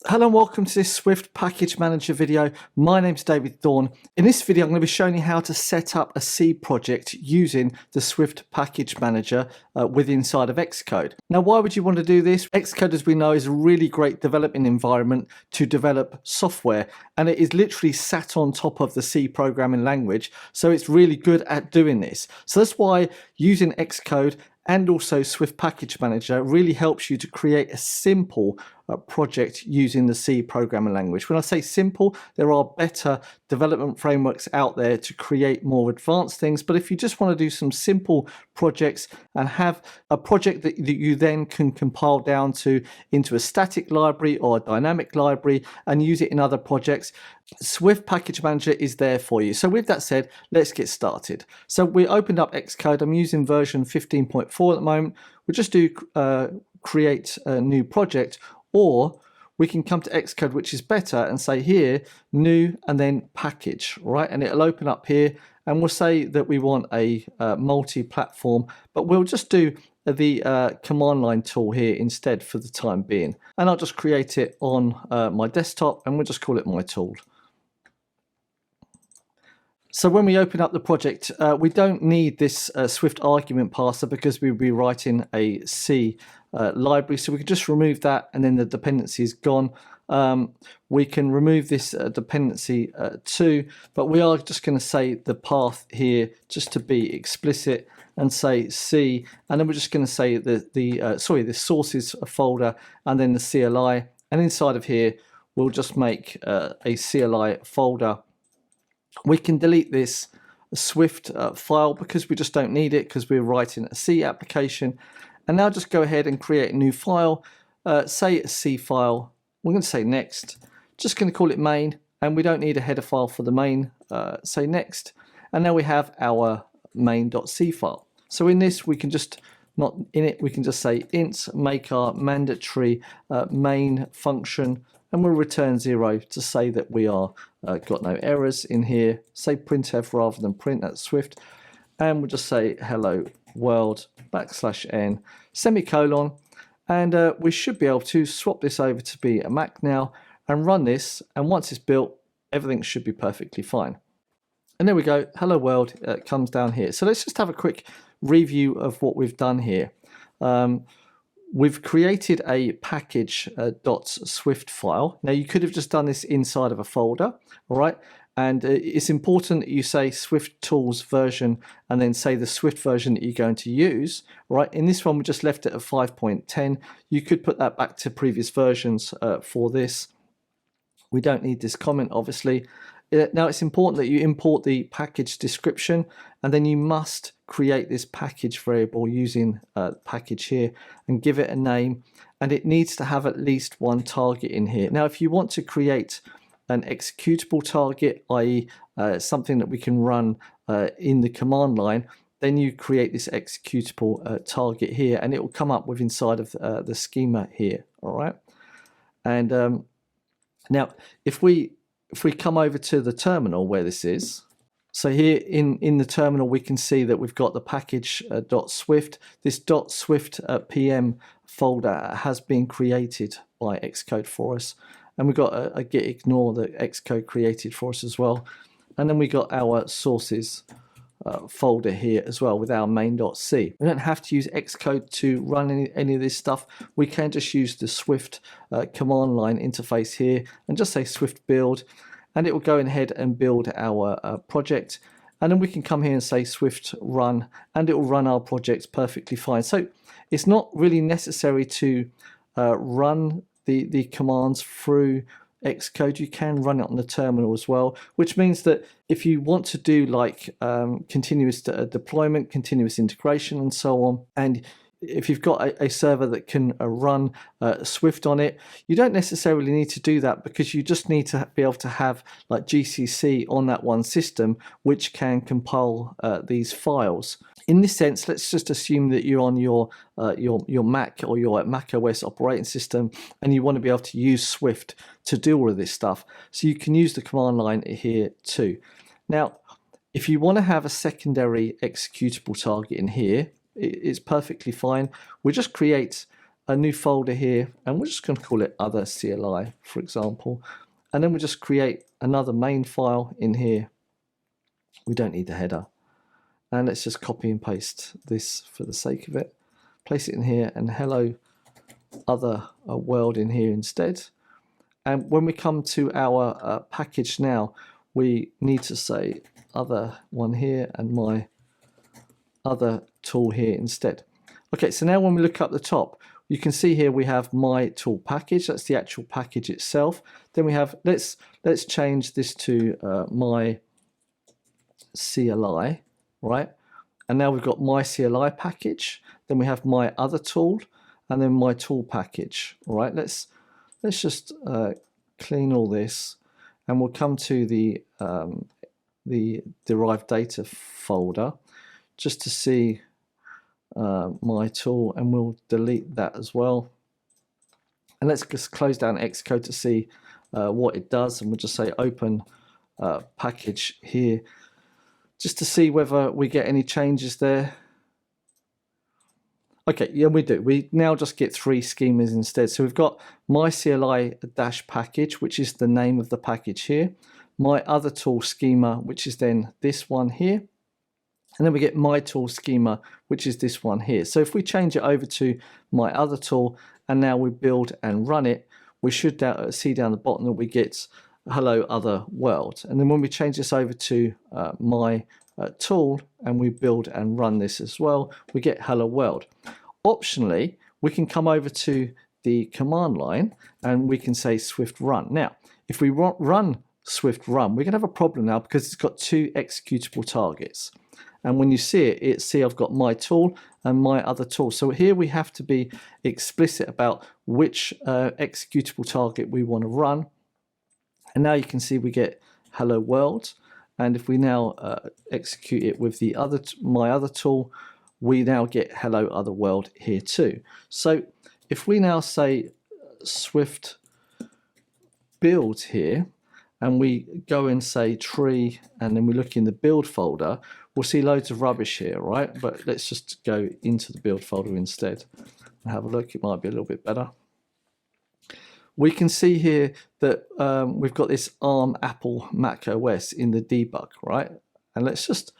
Hello and welcome to this Swift Package Manager video. My name's David Thorne. In this video, I'm going to be showing you how to set up a C project using the Swift Package Manager inside of Xcode. Now, why would you want to do this? Xcode, as we know, is a really great development environment to develop software, and it is literally sat on top of the C programming language, so it's really good at doing this. So that's why using Xcode and also Swift Package Manager really helps you to create a simple project using the C programming language. When I say simple, there are better development frameworks out there to create more advanced things, but if you just want to do some simple projects and have a project that you then can compile down into a static library or a dynamic library and use it in other projects, Swift Package Manager is there for you. So with that said, let's get started. So we opened up Xcode. I'm using version 15.4 at the moment. We'll just do create a new project, or we can come to Xcode, which is better, and say here, new, and then package, right? And it'll open up here, and we'll say that we want a multi-platform, but we'll just do the command line tool here instead for the time being. And I'll just create it on my desktop, and we'll just call it my tool. So when we open up the project, we don't need this Swift argument parser because we'll be writing a C library. So we can just remove that, and then the dependency is gone. We can remove this dependency too, but we are just going to say the path here just to be explicit and say C, and then we're just going to say the sources folder and then the CLI, and inside of here we'll just make a CLI folder. We can delete this Swift file because we just don't need it because we're writing a C application. And now just go ahead and create a new file, say a C file. We're going to say next, just going to call it main, and we don't need a header file for the main, say next. And now we have our main.c file. So in this, we can just, not in it, we can just say int make our mandatory main function, and we'll return 0 to say that we are got no errors in here. Say printf rather than print, that's Swift. And we'll just say hello world \n semicolon, and we should be able to swap this over to be a Mac now and run this, and once it's built, everything should be perfectly fine. And there we go, hello world comes down here. So let's just have a quick review of what we've done here. We've created a package.swift file. Now you could have just done this inside of a folder, all right? And it's important that you say Swift tools version and then say the Swift version that you're going to use, right? In this one, we just left it at 5.10. You could put that back to previous versions for this. We don't need this comment, obviously. Now it's important that you import the package description, and then you must create this package variable using package here and give it a name, and it needs to have at least one target in here. Now if you want to create an executable target, i.e. something that we can run in the command line, then you create this executable target here, and it will come up with inside of the schema here, all right? And now if we come over to the terminal where this is, so here in the terminal we can see that we've got the package.swift. This .swift PM folder has been created by Xcode for us, and we've got a git ignore that Xcode created for us as well. And then we got our sources folder here as well with our main.c. We don't have to use Xcode to run any of this stuff. We can just use the Swift command line interface here and just say Swift build, and it will go ahead and build our project. And then we can come here and say Swift run, and it will run our project perfectly fine. So it's not really necessary to run the commands through Xcode. You can run it on the terminal as well, which means that if you want to do like continuous deployment, continuous integration and so on, and if you've got a server that can run Swift on it, you don't necessarily need to do that, because you just need to be able to have like GCC on that one system which can compile these files. In this sense, let's just assume that you're on your Mac or your Mac OS operating system, and you want to be able to use Swift to do all of this stuff. So you can use the command line here too. Now, if you want to have a secondary executable target in here, it's perfectly fine. We'll just create a new folder here, and we're just going to call it other CLI, for example. And then we'll just create another main file in here. We don't need the header. And let's just copy and paste this for the sake of it. Place it in here, and hello other world in here instead. And when we come to our package now, we need to say other one here and my other tool here instead. Okay, so now when we look up the top, you can see here we have my tool package. That's the actual package itself. Then we have, let's change this to my CLI, right? And now we've got my CLI package. Then we have my other tool, and then my tool package. All right, let's just clean all this, and we'll come to the derived data folder just to see my tool, and we'll delete that as well. And let's just close down Xcode to see what it does, and we'll just say open package here just to see whether we get any changes there. Okay, yeah, we do. We now just get 3 schemas instead. So we've got my CLI-package, which is the name of the package here, my other tool schema, which is then this one here, and then we get my tool schema, which is this one here. So if we change it over to my other tool, and now we build and run it, we should see down the bottom that we get hello other world. And then when we change this over to my tool, and we build and run this as well, we get hello world. Optionally, we can come over to the command line, and we can say Swift run. Now, if we run Swift run, we're going to have a problem now because it's got 2 executable targets. And when you see it, see I've got my tool and my other tool. So here we have to be explicit about which executable target we want to run. And now you can see we get hello world. And if we now execute it with the my other tool, we now get hello other world here too. So if we now say Swift build here, and we go and say tree, and then we look in the build folder, we'll see loads of rubbish here, right? But let's just go into the build folder instead and have a look. It might be a little bit better. We can see here that we've got this ARM, Apple, Mac OS in the debug, right? And let's just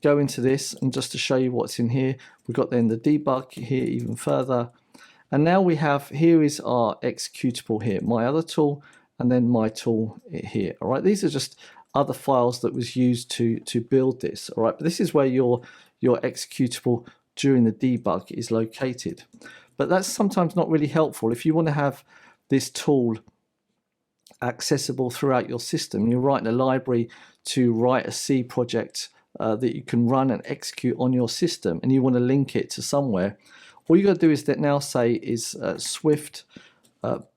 go into this, and just to show you what's in here, we've got then the debug here even further. And now we have, here is our executable here, my other tool, and then my tool here. All right, these are just other files that was used to build this. All right, but this is where your executable during the debug is located. But that's sometimes not really helpful. If you want to have this tool accessible throughout your system, you're writing a library to write a C project that you can run and execute on your system, and you want to link it to somewhere, all you got to do is that now say is Swift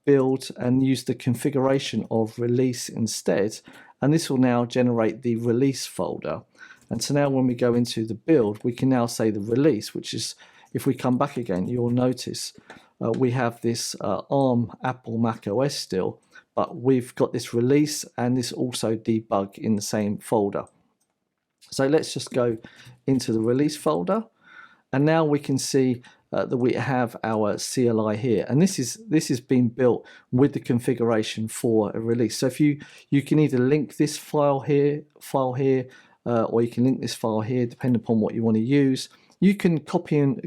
build and use the configuration of release instead, and this will now generate the release folder. And so now when we go into the build, we can now say the release, which is, if we come back again, you'll notice we have this ARM, Apple, Mac OS still, but we've got this release and this also debug in the same folder. So let's just go into the release folder, and now we can see that we have our CLI here, and this is being built with the configuration for a release. So if you can either link this file here, or you can link this file here, depending upon what you want to use. You can copy and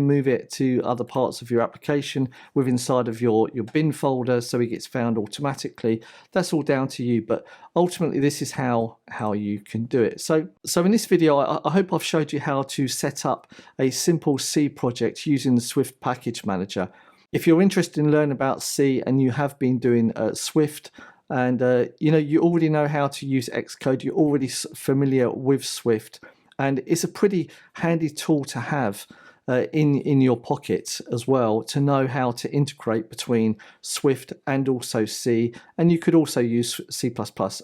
move it to other parts of your application with inside of your bin folder, so it gets found automatically. That's all down to you, but ultimately this is how you can do it. So in this video, I hope I've showed you how to set up a simple C project using the Swift Package Manager. If you're interested in learning about C and you have been doing Swift, and you already know how to use Xcode, you're already familiar with Swift, and it's a pretty handy tool to have in your pocket as well, to know how to integrate between Swift and also C. And you could also use C++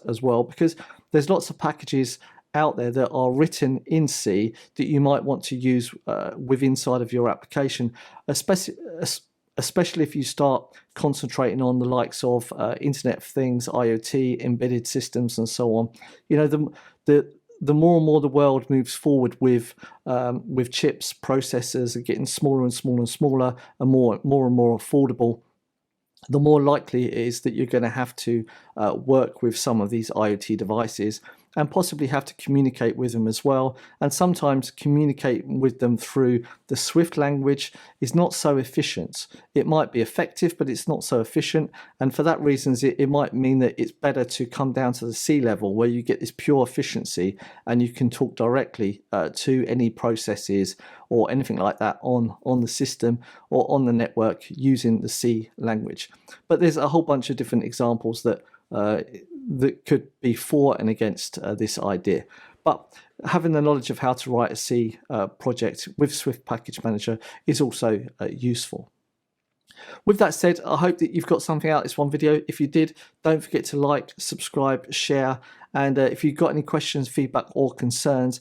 as well, because there's lots of packages out there that are written in C that you might want to use with inside of your application, especially if you start concentrating on the likes of Internet of Things, IoT, embedded systems, and so on. the more and more the world moves forward with chips, processors are getting smaller and smaller and smaller, and more and more affordable, the more likely it is that you're going to have to work with some of these IoT devices and possibly have to communicate with them as well. And sometimes communicate with them through the Swift language is not so efficient. It might be effective, but it's not so efficient. And for that reasons, it might mean that it's better to come down to the C level where you get this pure efficiency and you can talk directly to any processes or anything like that on the system or on the network using the C language. But there's a whole bunch of different examples that could be for and against this idea. But having the knowledge of how to write a C project with Swift Package Manager is also useful. With that said, I hope that you've got something out of this one video. If you did, don't forget to like, subscribe, share, and if you've got any questions, feedback or concerns,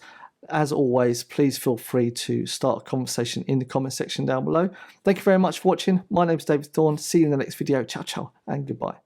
as always, please feel free to start a conversation in the comment section down below. Thank you very much for watching. My name is David Thorne. See you in the next video. Ciao, ciao, and goodbye.